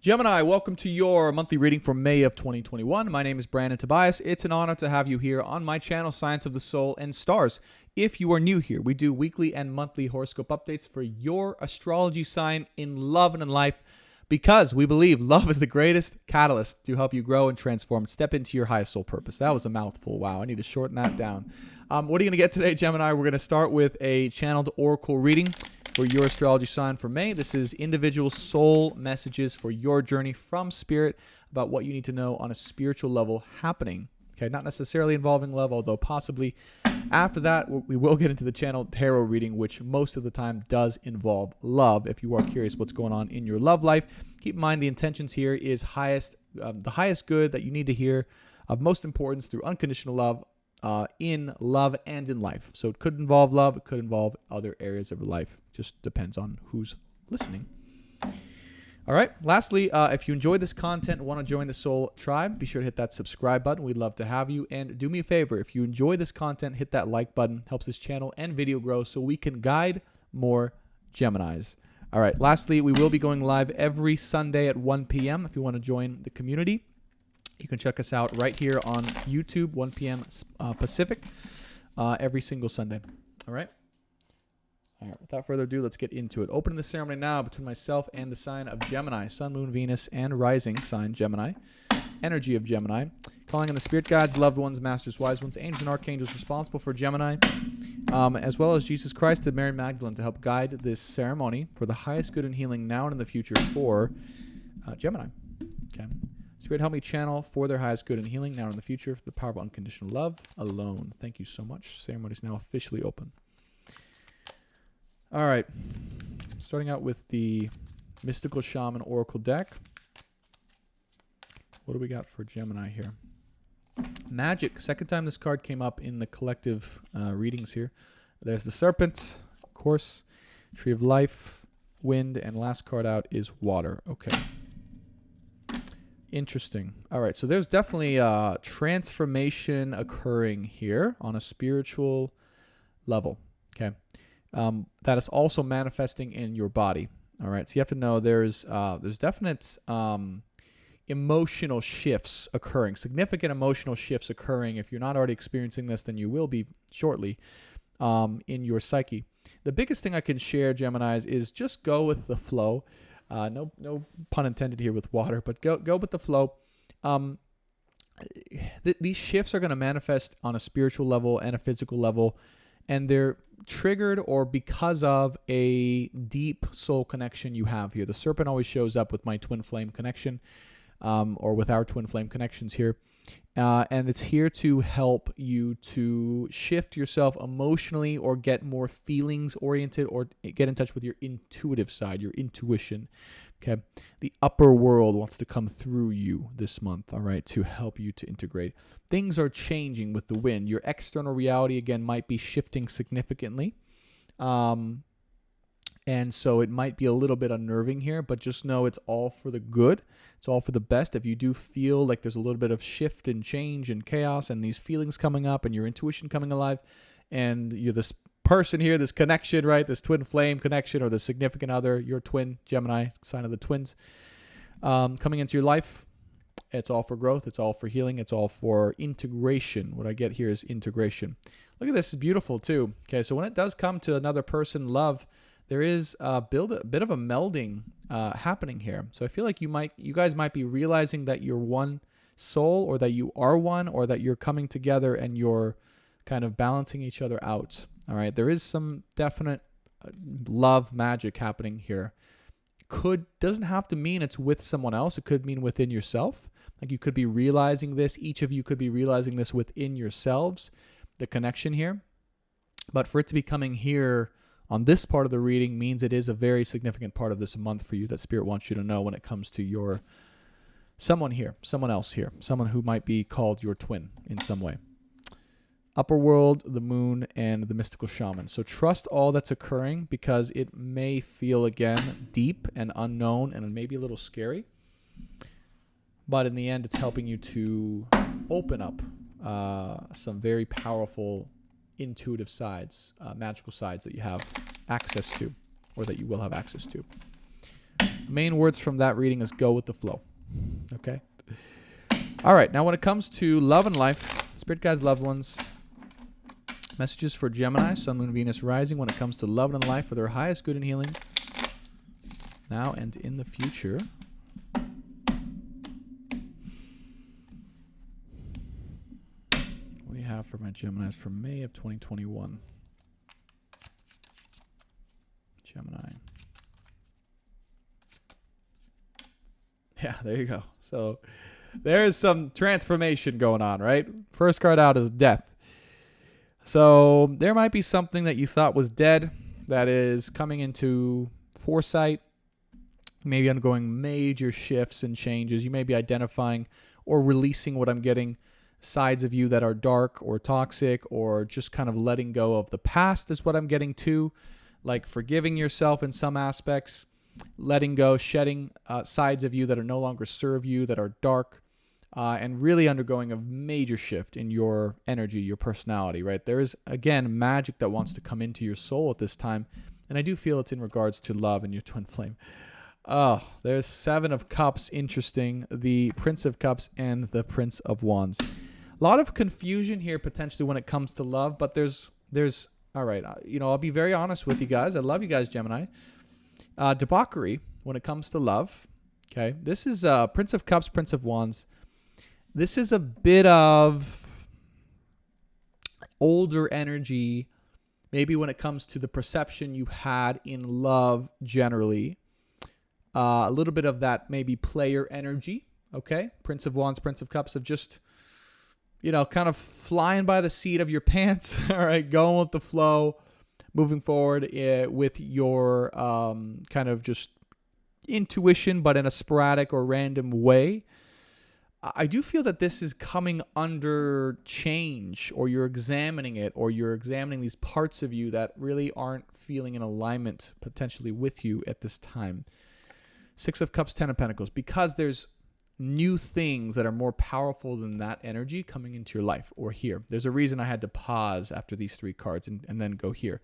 Gemini, welcome to your monthly reading for May of 2021. My name is Brandon Tobias. It's an honor to have you here on my channel, Science of the Soul and Stars. If you are new here, we do weekly and monthly horoscope updates for your astrology sign in love and in life because we believe love is the greatest catalyst to help you grow and transform. Step into your highest soul purpose. That was a mouthful. Wow, I need to shorten that down. What are you going to get today, Gemini? We're going to start with a channeled oracle reading for your astrology sign for May. This is individual soul messages for your journey from spirit about what you need to know on a spiritual level happening. Okay, not necessarily involving love, although possibly. After that, we will get into the channel tarot reading, which most of the time does involve love. If you are curious what's going on in your love life, keep in mind the intentions here is the highest good that you need to hear of most importance through unconditional love in love and in life. So it could involve love, it could involve other areas of life. Just depends on who's listening. All right. Lastly, if you enjoy this content and want to join the Soul Tribe, be sure to hit that subscribe button. We'd love to have you. And do me a favor, if you enjoy this content, hit that like button. Helps this channel and video grow so we can guide more Geminis. All right. Lastly, we will be going live every Sunday at 1 p.m. If you want to join the community, you can check us out right here on YouTube, 1 p.m. Pacific, every single Sunday. All right. All right, without further ado, let's get into it. Opening the ceremony now between myself and the sign of Gemini, Sun, Moon, Venus, and rising sign Gemini, energy of Gemini, calling in the spirit guides, loved ones, masters, wise ones, angels, and archangels responsible for Gemini, as well as Jesus Christ and Mary Magdalene to help guide this ceremony for the highest good and healing now and in the future for Gemini. Okay. Spirit, help me channel for their highest good and healing now and in the future for the power of unconditional love alone. Thank you so much. Ceremony is now officially open. All right, starting out with the Mystical Shaman Oracle deck. What do we got for Gemini here? Magic. Second time this card came up in the collective readings here. There's the Serpent, of course, Tree of Life, Wind, and last card out is Water. Okay. Interesting. All right, so there's definitely a transformation occurring here on a spiritual level. Okay. That is also manifesting in your body. All right. So you have to know there's definite emotional shifts occurring, significant emotional shifts occurring. If you're not already experiencing this, then you will be shortly in your psyche. The biggest thing I can share, Geminis, is just go with the flow. No pun intended here with water, but go with the flow. These shifts are going to manifest on a spiritual level and a physical level. And they're triggered or because of a deep soul connection you have here. The serpent always shows up with my twin flame connection or with our twin flame connections here. And it's here to help you to shift yourself emotionally or get more feelings oriented or get in touch with your intuitive side, your intuition. Okay. The upper world wants to come through you this month, all right, to help you to integrate. Things are changing with the wind. Your external reality, again, might be shifting significantly. And so it might be a little bit unnerving here, but just know it's all for the good. It's all for the best. If you do feel like there's a little bit of shift and change and chaos and these feelings coming up and your intuition coming alive and you're this person here, this connection, right? This twin flame connection or the significant other, your twin, Gemini, sign of the twins, coming into your life. It's all for growth. It's all for healing. It's all for integration. What I get here is integration. Look at this. It's beautiful too. Okay. So when it does come to another person, love, there is a bit of a melding happening here. So I feel like you guys might be realizing that you're one soul or that you are one or that you're coming together and you're kind of balancing each other out. All right. There is some definite love magic happening here. Doesn't have to mean it's with someone else. It could mean within yourself. Like you could be realizing this. Each of you could be realizing this within yourselves, the connection here. But for it to be coming here on this part of the reading means it is a very significant part of this month for you that Spirit wants you to know when it comes to your someone here, someone else here, someone who might be called your twin in some way. Upper world, the moon, and the mystical shaman. So trust all that's occurring because it may feel, again, deep and unknown and maybe a little scary. But in the end, it's helping you to open up some very powerful intuitive sides, magical sides that you have access to or that you will have access to. Main words from that reading is go with the flow. Okay. All right. Now, when it comes to love and life, Spirit guides, loved ones, messages for Gemini, Sun, Moon, Venus, Rising, when it comes to love and life for their highest good and healing, now and in the future. What do you have for my Geminis for May of 2021? Gemini. Yeah, there you go. So there is some transformation going on, right? First card out is death. So there might be something that you thought was dead that is coming into foresight, maybe undergoing major shifts and changes. You may be identifying or releasing what I'm getting, sides of you that are dark or toxic, or just kind of letting go of the past is what I'm getting too, like forgiving yourself in some aspects, letting go, shedding sides of you that are no longer serve you, that are dark, and really undergoing a major shift in your energy, your personality, right? There is, again, magic that wants to come into your soul at this time, and I do feel it's in regards to love and your twin flame. Oh, there's 7 of Cups, interesting, the Prince of Cups, and the Prince of Wands. A lot of confusion here potentially when it comes to love, but there's all right, I'll be very honest with you guys. I love you guys, Gemini. Debauchery when it comes to love. Okay, this is Prince of Cups, Prince of Wands. This is a bit of older energy, maybe when it comes to the perception you had in love generally. A little bit of that maybe player energy. Okay, Prince of Wands, Prince of Cups of just, kind of flying by the seat of your pants. All right, going with the flow, moving forward with your kind of just intuition, but in a sporadic or random way. I do feel that this is coming under change, or you're examining it, or you're examining these parts of you that really aren't feeling in alignment potentially with you at this time. 6 of Cups, 10 of Pentacles, because there's new things that are more powerful than that energy coming into your life or here. There's a reason I had to pause after these 3 cards and then go here.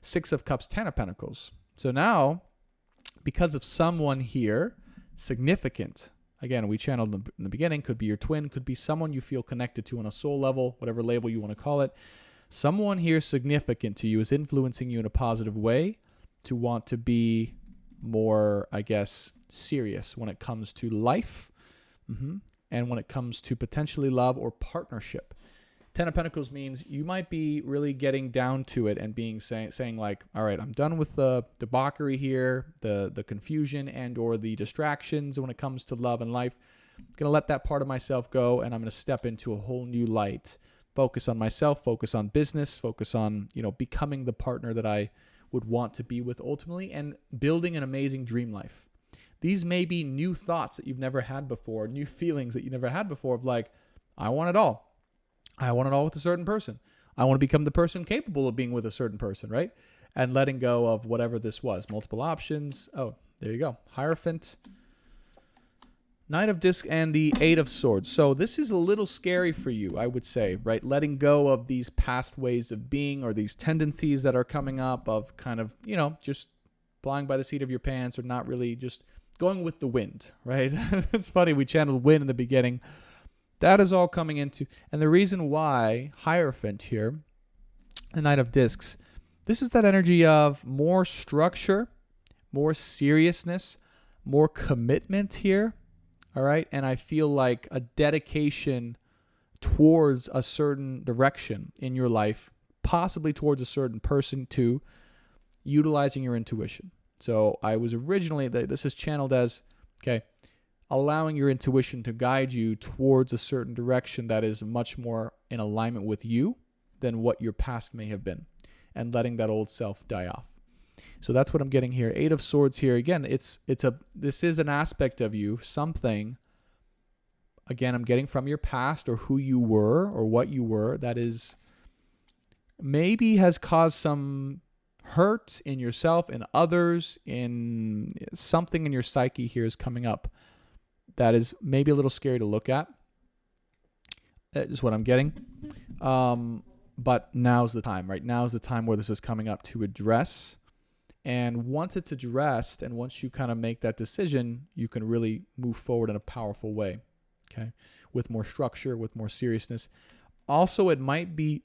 6 of Cups, 10 of Pentacles. So now, because of someone here, significant. Again, we channeled in the beginning, could be your twin, could be someone you feel connected to on a soul level, whatever label you want to call it. Someone here significant to you is influencing you in a positive way to want to be more, I guess, serious when it comes to life, and when it comes to potentially love or partnership. 10 of Pentacles means you might be really getting down to it and being saying like, all right, I'm done with the debauchery here, the confusion and or the distractions when it comes to love and life. I'm going to let that part of myself go, and I'm going to step into a whole new light. Focus on myself, focus on business, focus on, becoming the partner that I would want to be with ultimately, and building an amazing dream life. These may be new thoughts that you've never had before, new feelings that you never had before of like, I want it all. I want it all with a certain person. I want to become the person capable of being with a certain person, right? And letting go of whatever this was. Multiple options. Oh, there you go. Hierophant, Knight of Discs, and the 8 of Swords. So this is a little scary for you, I would say, right? Letting go of these past ways of being, or these tendencies that are coming up of kind of, just flying by the seat of your pants, or not really just going with the wind, right? It's funny, we channeled wind in the beginning. That is all coming into, and the reason why Hierophant here, the Knight of Discs, this is that energy of more structure, more seriousness, more commitment here, all right? And I feel like a dedication towards a certain direction in your life, possibly towards a certain person too, utilizing your intuition. So I was originally, this is channeled as, okay, allowing your intuition to guide you towards a certain direction that is much more in alignment with you than what your past may have been, and letting that old self die off. So that's what I'm getting here. 8 of Swords here. Again, this is an aspect of you, something, again, I'm getting from your past or who you were or what you were, that is maybe has caused some hurt in yourself and others, in something in your psyche here is coming up that is maybe a little scary to look at. That is what I'm getting. But now's the time, right? Now's the time where this is coming up to address And once it's addressed and once you kind of make that decision, you can really move forward in a powerful way, okay, with more structure, with more seriousness. Also, it might be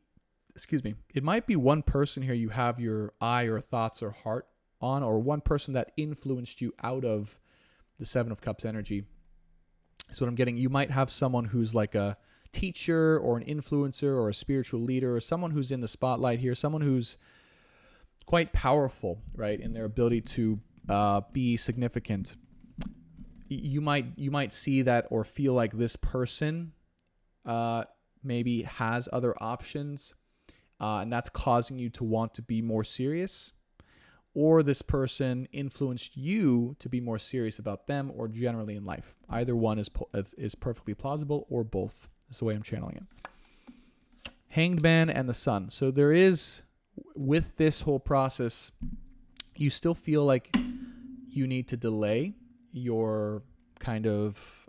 one person here you have your eye or thoughts or heart on, or one person that influenced you out of the Seven of Cups energy. So what I'm getting, you might have someone who's like a teacher or an influencer or a spiritual leader or someone who's in the spotlight here, someone who's quite powerful, right, in their ability to be significant. You might see that or feel like this person maybe has other options, and that's causing you to want to be more serious, or this person influenced you to be more serious about them or generally in life. Either one is perfectly plausible, or both. That's the way I'm channeling it. Hanged Man and the Sun. So there is, with this whole process, you still feel like you need to delay your kind of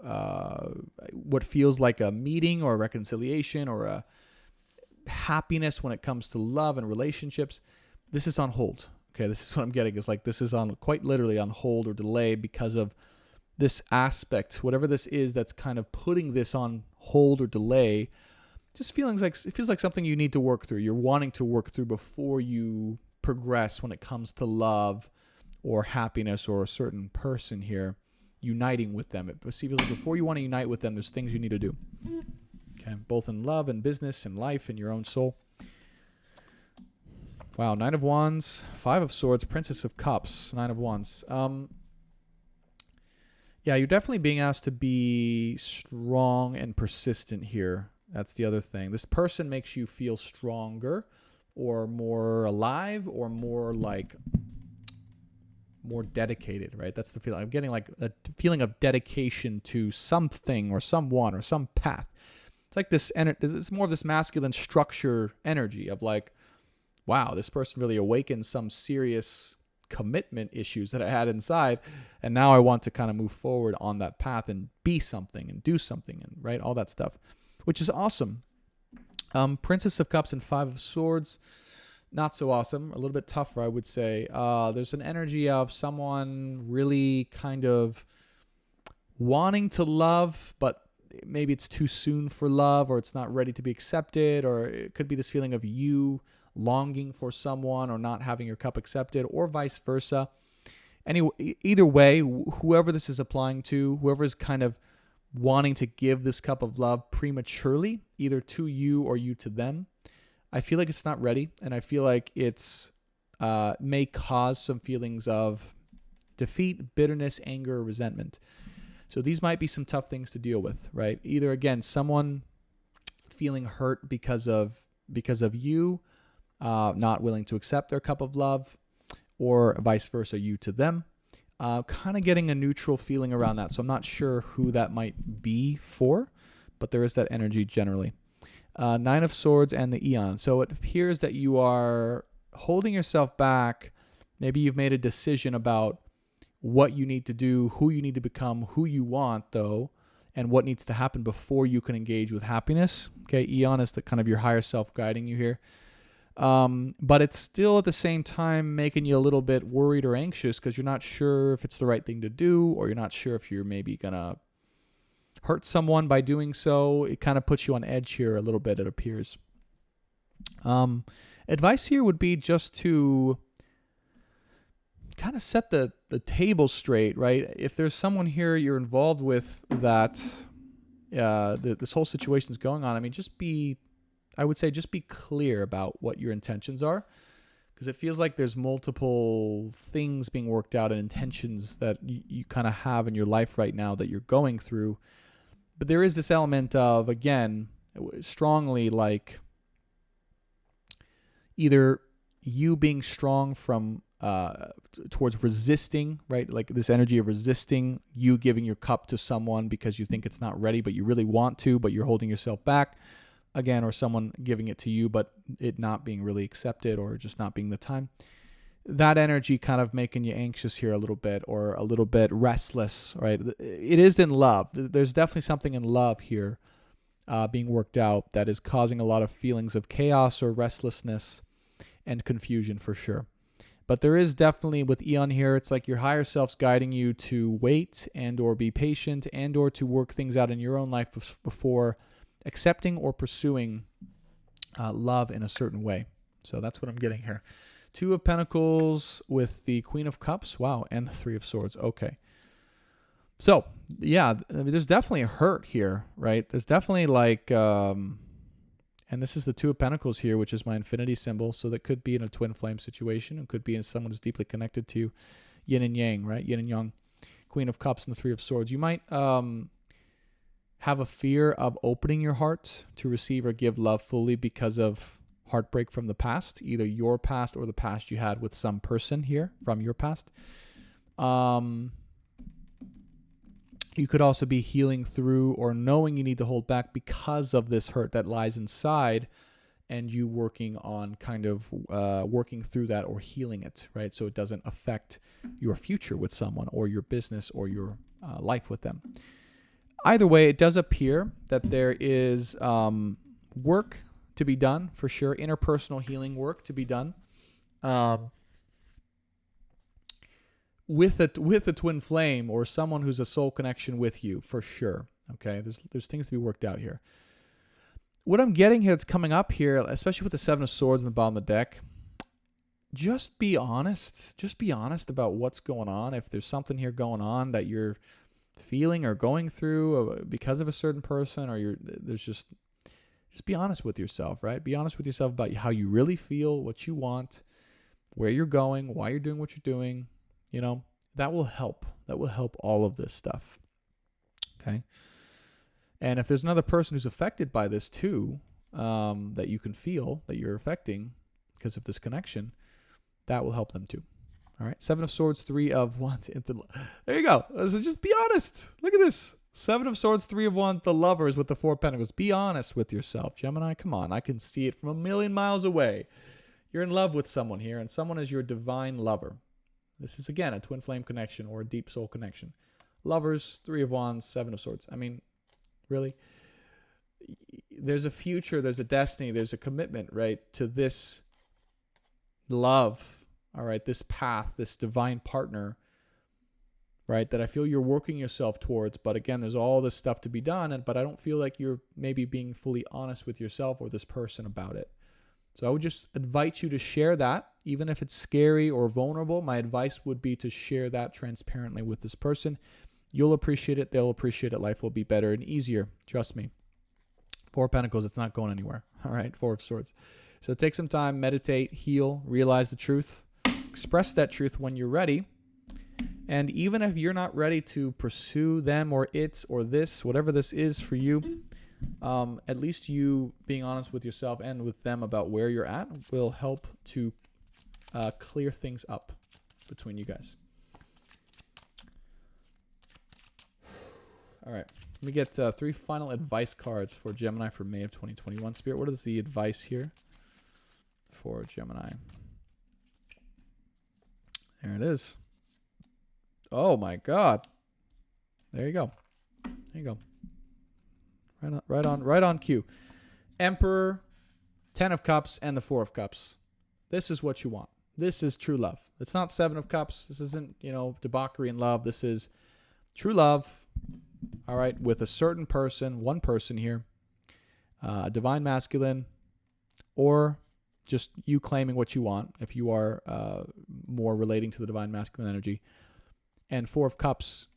what feels like a meeting or a reconciliation or a happiness when it comes to love and relationships. This is on hold. Okay, this is what I'm getting. Is like this is on quite literally on hold or delay because of this aspect, whatever this is that's kind of putting this on hold or delay. Just it feels like something you need to work through. You're wanting to work through before you progress when it comes to love or happiness or a certain person here, uniting with them. It feels like before you want to unite with them, there's things you need to do. Okay, both in love and business and life and your own soul. Wow, Nine of Wands, Five of Swords, Princess of Cups, Nine of Wands. Yeah, you're definitely being asked to be strong and persistent here. That's the other thing. This person makes you feel stronger or more alive or more dedicated, right? That's the feeling. I'm getting like a feeling of dedication to something or someone or some path. It's like this, it's more of this masculine structure energy of like, wow, this person really awakened some serious commitment issues that I had inside, and now I want to kind of move forward on that path and be something and do something and right, all that stuff, which is awesome. Princess of Cups and Five of Swords, not so awesome, a little bit tougher, I would say. There's an energy of someone really kind of wanting to love, but maybe it's too soon for love, or it's not ready to be accepted, or it could be this feeling of you longing for someone or not having your cup accepted, or vice versa. Anyway, either way, whoever this is applying to, whoever is kind of wanting to give this cup of love prematurely, either to you or you to them, I feel like it's not ready, and I feel like it's may cause some feelings of defeat, bitterness, anger, resentment. So these might be some tough things to deal with, right? Either, again, someone feeling hurt because of you, not willing to accept their cup of love, or vice versa, you to them. Kind of getting a neutral feeling around that. So I'm not sure who that might be for, but there is that energy generally. Nine of Swords and the Eon. So it appears that you are holding yourself back. Maybe you've made a decision about what you need to do, who you need to become, who you want, though, and what needs to happen before you can engage with happiness. Okay, Eon is the kind of your higher self guiding you here. But it's still at the same time making you a little bit worried or anxious because you're not sure if it's the right thing to do, or you're not sure if you're maybe going to hurt someone by doing so. It kind of puts you on edge here a little bit, it appears. Advice here would be just to kind of set the table straight, right? If there's someone here you're involved with that this whole situation is going on, I mean, just be clear about what your intentions are, because it feels like there's multiple things being worked out and intentions that you kind of have in your life right now that you're going through. But there is this element of, again, strongly like either you being strong from towards resisting, right? Like this energy of resisting, you giving your cup to someone because you think it's not ready, but you really want to, but you're holding yourself back. Again, or someone giving it to you, but it not being really accepted or just not being the time. That energy kind of making you anxious here a little bit, or a little bit restless, right? It is in love. There's definitely something in love here being worked out that is causing a lot of feelings of chaos or restlessness and confusion for sure. But there is definitely, with Eon here, it's like your higher self's guiding you to wait and or be patient and or to work things out in your own life before accepting or pursuing love in a certain way. So that's what I'm getting here. Two of Pentacles with the Queen of Cups. Wow. And the Three of Swords. Okay. So, yeah, there's definitely a hurt here, right? There's definitely like, and this is the Two of Pentacles here, which is my infinity symbol. So that could be in a twin flame situation. It could be in someone who's deeply connected to yin and yang, right? Yin and yang. Queen of Cups and the Three of Swords. You might have a fear of opening your heart to receive or give love fully because of heartbreak from the past, either your past or the past you had with some person here from your past. You could also be healing through or knowing you need to hold back because of this hurt that lies inside, and you working on kind of working through that or healing it, right? So it doesn't affect your future with someone or your business or your life with them. Either way, it does appear that there is work to be done for sure, interpersonal healing work to be done. With a twin flame or someone who's a soul connection with you, for sure. Okay, there's things to be worked out here. What I'm getting here that's coming up here, especially with the Seven of Swords in the bottom of the deck, just be honest. Just be honest about what's going on. If there's something here going on that you're feeling or going through because of a certain person, or there's just be honest with yourself, right? Be honest with yourself about how you really feel, what you want, where you're going, why you're doing what you're doing. You know, that will help. That will help all of this stuff. Okay. And if there's another person who's affected by this too, that you can feel that you're affecting because of this connection, that will help them too. All right. Seven of Swords, Three of Wands. There you go. So just be honest. Look at this. Seven of Swords, Three of Wands, the Lovers with the Four of Pentacles. Be honest with yourself, Gemini. Come on. I can see it from a million miles away. You're in love with someone here, and someone is your divine lover. This is, again, a twin flame connection or a deep soul connection. Lovers, Three of Wands, Seven of Swords. I mean, really? There's a future, there's a destiny, there's a commitment, right, to this love, all right, this path, this divine partner, right, that I feel you're working yourself towards. But again, there's all this stuff to be done, but I don't feel like you're maybe being fully honest with yourself or this person about it. So I would just invite you to share that, even if it's scary or vulnerable. My advice would be to share that transparently with this person. You'll appreciate it. They'll appreciate it. Life will be better and easier. Trust me. Four of Pentacles, it's not going anywhere. All right, Four of Swords. So take some time, meditate, heal, realize the truth. Express that truth when you're ready. And even if you're not ready to pursue them or it or this, whatever this is for you, at least you being honest with yourself and with them about where you're at will help to clear things up between you guys. All right. Let me get 3 final advice cards for Gemini for May of 2021. Spirit, what is the advice here for Gemini? There it is. Oh, my God. There you go. There you go. Right on cue. Emperor, 10 of Cups, and the 4 of Cups. This is what you want. This is true love. It's not 7 of Cups. This isn't, debauchery in love. This is true love, all right, with a certain person, one person here, divine masculine, or just you claiming what you want if you are more relating to the divine masculine energy. And 4 of Cups,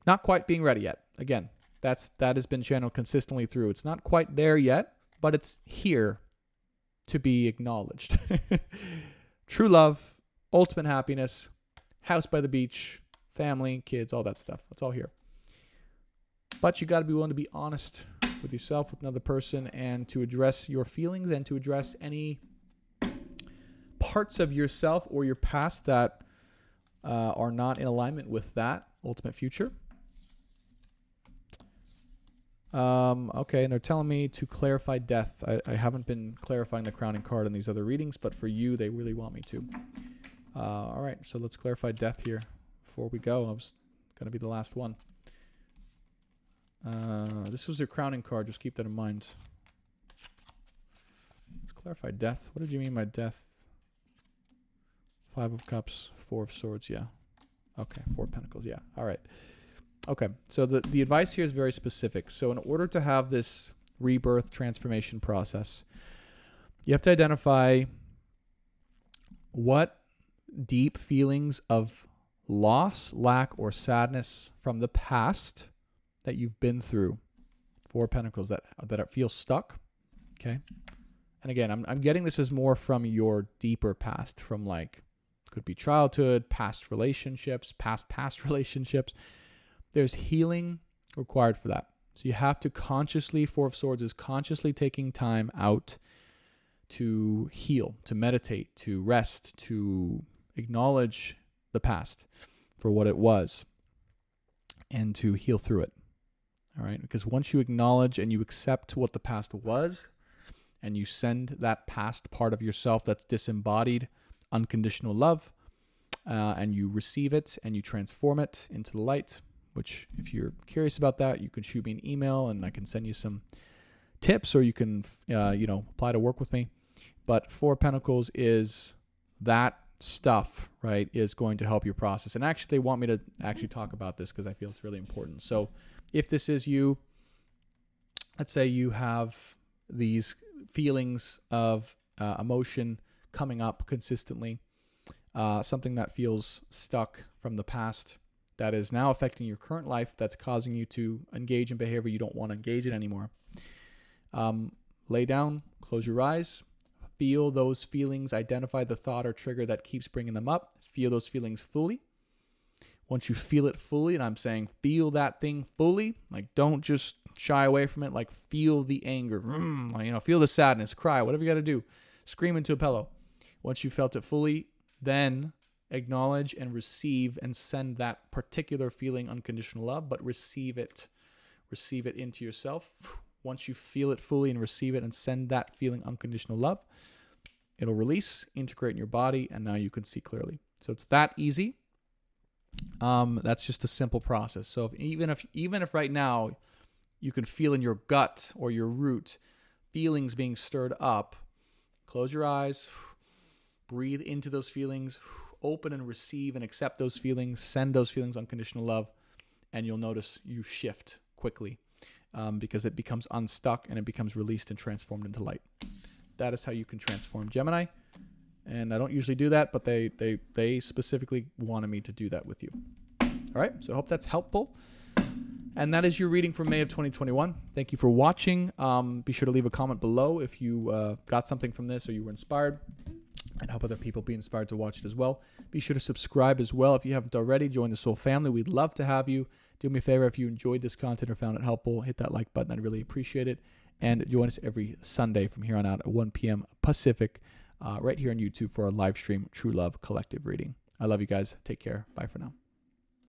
not quite being ready yet. Again, that has been channeled consistently through. It's not quite there yet, but it's here to be acknowledged. True love, ultimate happiness, house by the beach, family, kids, all that stuff. It's all here. But you got to be willing to be honest with yourself, with another person, and to address your feelings and to address any parts of yourself or your past that are not in alignment with that ultimate future. Okay, and they're telling me to clarify death. I haven't been clarifying the crowning card in these other readings, but for you, they really want me to. All right, so let's clarify death here before we go. I was going to be the last one. This was your crowning card. Just keep that in mind. Let's clarify death. What did you mean by death? Five of Cups, Four of Swords, yeah. Okay, Four of Pentacles, yeah. All right. Okay, so the advice here is very specific. So in order to have this rebirth transformation process, you have to identify what deep feelings of loss, lack, or sadness from the past that you've been through. Four of Pentacles that feel stuck. Okay. And again, I'm getting this as more from your deeper past, from like, could be childhood, past relationships, past relationships. There's healing required for that. So you have to consciously, Four of Swords is consciously taking time out to heal, to meditate, to rest, to acknowledge the past for what it was and to heal through it. All right? Because once you acknowledge and you accept what the past was and you send that past part of yourself that's disembodied unconditional love and you receive it and you transform it into the light, which if you're curious about that, you can shoot me an email and I can send you some tips, or you can, apply to work with me. But Four of Pentacles is that stuff, right, is going to help your process. And actually, they want me to actually talk about this because I feel it's really important. So if this is you, let's say you have these feelings of emotion coming up consistently, something that feels stuck from the past that is now affecting your current life, that's causing you to engage in behavior you don't want to engage in anymore. Lay down, close your eyes, feel those feelings, identify the thought or trigger that keeps bringing them up, feel those feelings fully. Once you feel it fully, and I'm saying feel that thing fully, like don't just shy away from it, like feel the anger, feel the sadness, cry, whatever you got to do, scream into a pillow. Once you felt it fully, then acknowledge and receive and send that particular feeling unconditional love, but receive it into yourself. Once you feel it fully and receive it and send that feeling unconditional love, it'll release, integrate in your body, and now you can see clearly. So it's that easy. That's just a simple process. So even if right now you can feel in your gut or your root feelings being stirred up, close your eyes, breathe into those feelings, open and receive and accept those feelings, send those feelings unconditional love, and you'll notice you shift quickly because it becomes unstuck and it becomes released and transformed into light. That is how you can transform, Gemini. And I don't usually do that, but they specifically wanted me to do that with you. All right, so I hope that's helpful. And that is your reading for May of 2021. Thank you for watching. Be sure to leave a comment below if you got something from this or you were inspired, and help other people be inspired to watch it as well. Be sure to subscribe as well if you haven't already. Join the Soul family. We'd love to have you. Do me a favor, if you enjoyed this content or found it helpful, hit that like button. I'd really appreciate it. And join us every Sunday from here on out at 1 p.m. Pacific, right here on YouTube for our live stream True Love Collective reading. I love you guys. Take care. Bye for now.